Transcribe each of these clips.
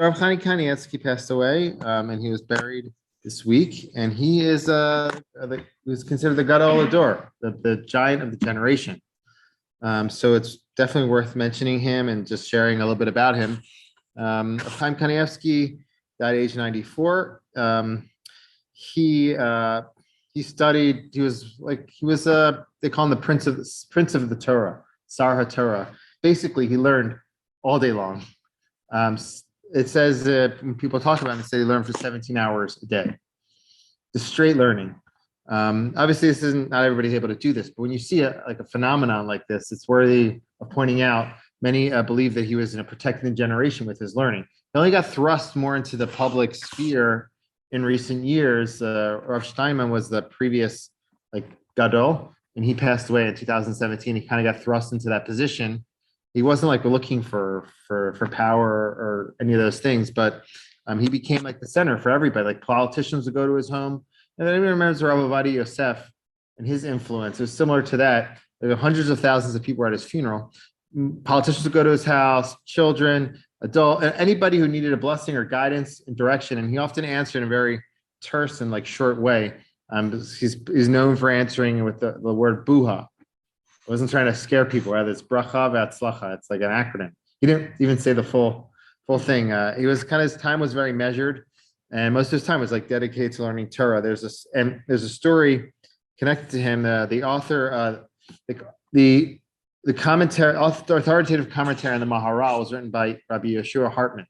Rav Chaim Kanievsky passed away, and he was buried this week. And he is who's considered the Gadol the giant of the generation. So it's definitely worth mentioning him and just sharing a little bit about him. Chaim Kanievsky died at age 94. He studied. They call him the prince of the Torah, Sar HaTorah. Basically, he learned all day long. It says when people talk about him, they say they learn for 17 hours a day, just straight learning. Obviously, this isn't not everybody's able to do this, but when you see a phenomenon like this, it's worthy of pointing out. Many believe that he was in a protected generation with his learning. He only got thrust more into the public sphere in recent years. Rav Chaim was the previous Gadol, and he passed away in 2017. He kind of got thrust into that position. He wasn't looking for power or any of those things, but he became the center for everybody. Politicians would go to his home, and then everyone remembers Rabbi Yosef and his influence. It was similar to that. Hundreds of thousands of people were at his funeral. Politicians would go to his house, children, adult, anybody who needed a blessing or guidance and direction, and he often answered in a very terse and short way. He's known for answering with the word buha. I wasn't trying to scare people. Rather, it's bracha v'atzlacha. It's like an acronym. He didn't even say the full thing. He was his time was very measured, and most of his time was dedicated to learning Torah. There's a story connected to him. The author, the commentary, authoritative commentary on the Maharal was written by Rabbi Yeshua Hartman.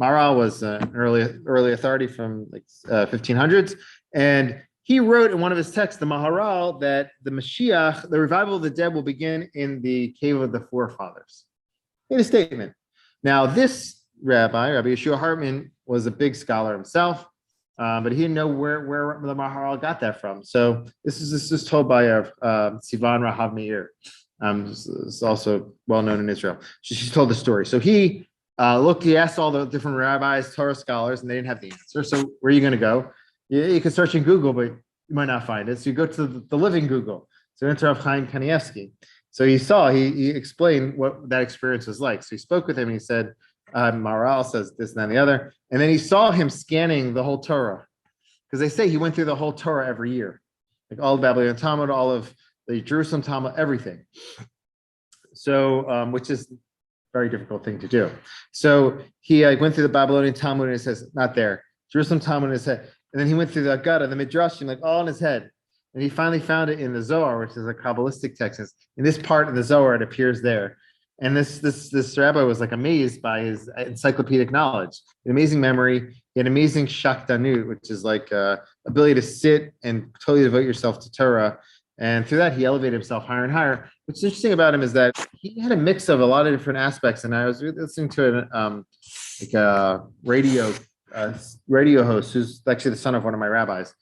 Maharal was an early authority from 1500s, and he wrote in one of his texts, the Maharal, that the Mashiach, the revival of the dead, will begin in the cave of the forefathers. He made a statement. Now, this Rabbi Yeshua Hartman, was a big scholar himself, but he didn't know where the Maharal got that from. So this is told by Sivan Rahav Meir. It's also well known in Israel. She told the story. So he asked all the different rabbis, Torah scholars, and they didn't have the answer. So where are you going to go? You can search in Google, but you might not find it. So you go to the living Google. So enter Rav Chaim Kanievsky. So he explained what that experience was like. So he spoke with him and he said, Maharal says this and that and the other. And then he saw him scanning the whole Torah. Because they say he went through the whole Torah every year. All of Babylonian Talmud, all of the Jerusalem Talmud, everything. So, which is a very difficult thing to do. So he went through the Babylonian Talmud and it says, not there. Jerusalem Talmud in his head. And then he went through the Gadol, the Midrashim, all in his head. And he finally found it in the Zohar, which is a Kabbalistic text. In this part in the Zohar, it appears there. And this rabbi was amazed by his encyclopedic knowledge, an amazing memory, he had amazing shakdanut, which is ability to sit and totally devote yourself to Torah. And through that, he elevated himself higher and higher. What's interesting about him is that he had a mix of a lot of different aspects. And I was listening to a radio host who's actually the son of one of my rabbis.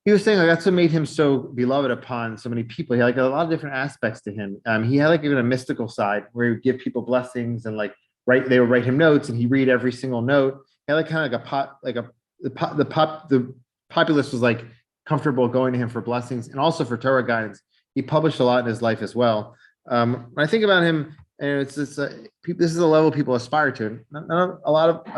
He was saying that's what made him so beloved upon so many people. He had a lot of different aspects to him. He had even a mystical side where he would give people blessings and they would write him notes and he'd read every single note. He had the populace was comfortable going to him for blessings and also for Torah guidance. He published a lot in his life as well. When I think about him, and this is the level people aspire to. I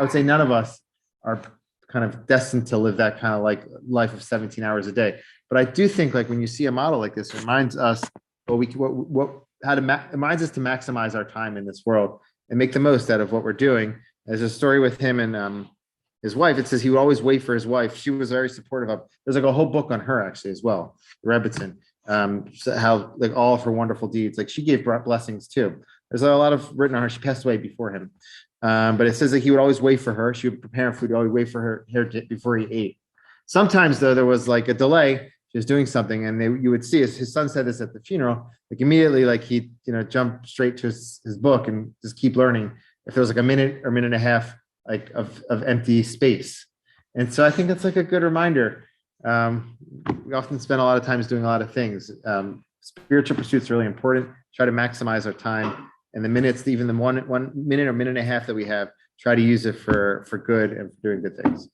would say none of us are kind of destined to live that kind of life of 17 hours a day. But I do think when you see a model like this, it reminds us it reminds us to maximize our time in this world and make the most out of what we're doing. There's a story with him and his wife. It says he would always wait for his wife. She was very supportive of. There's a whole book on her actually as well, Rebbitzin, how all of her wonderful deeds. She gave blessings too. There's a lot of written on her. She passed away before him. But it says he would always wait for her. She would prepare food, always wait for her before he ate. Sometimes, though, there was a delay. She was doing something, and you would see his son said this at the funeral. Immediately, he'd jump straight to his book and just keep learning. If there was a minute or minute and a half of empty space, and so I think that's a good reminder. We often spend a lot of times doing a lot of things. Spiritual pursuits are really important. Try to maximize our time. And the minutes, even the 1 minute or minute and a half that we have, try to use it for good and for doing good things.